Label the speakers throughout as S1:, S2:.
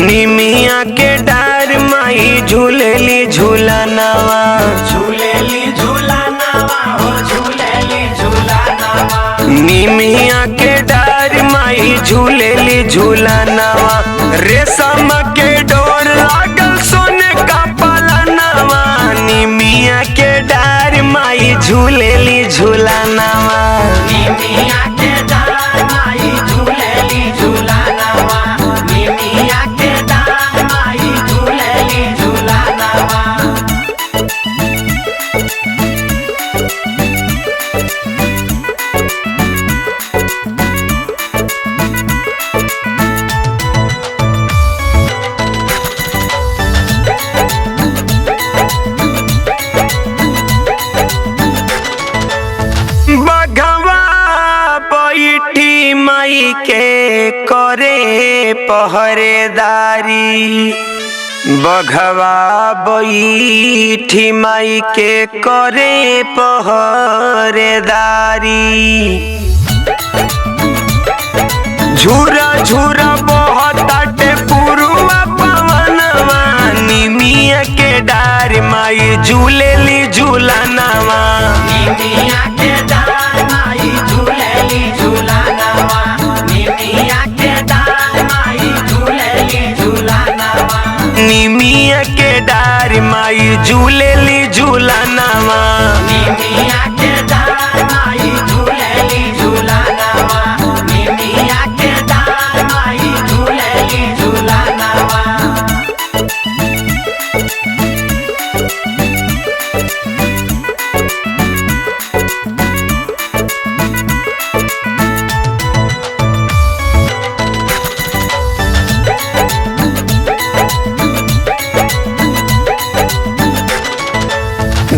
S1: निमिया के डार माई झूलेली झूलनवा,
S2: झूलेली झूलनवा हो झूलेली झूलनवा।
S1: निमिया के डार माई झूलेली झूलनवा। रेशम के डोर लागल सोने का पलनवा, निमिया के डार माई झूलेली झूलनवा।
S2: निमिया के डार माई झूलेली झूलनवा। निमिया के डार माई झूलेली झूलनवा।
S1: बघवा बैठी माई के करे पहरेदारी, बघवा बैठी माई के करे पहरेदारी। झूरा झूरा बहताटे पुरुआ पवनवा, निमिया के डार माई झूलेली झूलनवा।
S2: निमिया के डार माई झूलेली झूलनवा। निमिया के डार माई झूलेली झूलनवा।
S1: निमिया के डार माई झूलेली झूलनवा।
S2: निमिया के डार माई झूलेली झूलनवा। निमिया के डार माई झूलेली झूलनवा।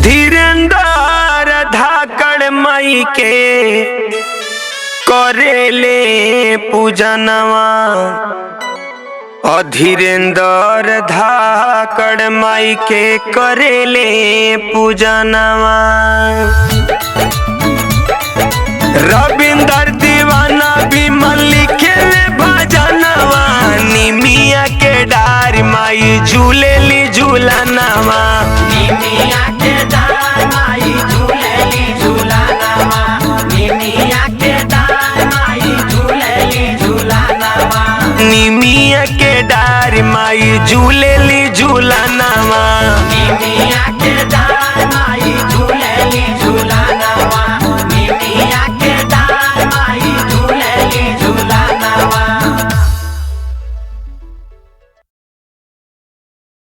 S1: धीरेंद्र धाकड़ माई के करेले पूजनवा, धीरेंद्र धाकड़ माई के करेले पूजनवा। रविंदर दीवाना विमल लिखे भजनवा, निमिया के डार माई झूलेली झूलनवा।
S2: निमिया के डार माई झूलेली झूलनवा। निमिया के डार माई झूलेली झूलनवा।
S1: निमिया के डार माई झूलेली झूलनवा।
S2: निमिया के डार माई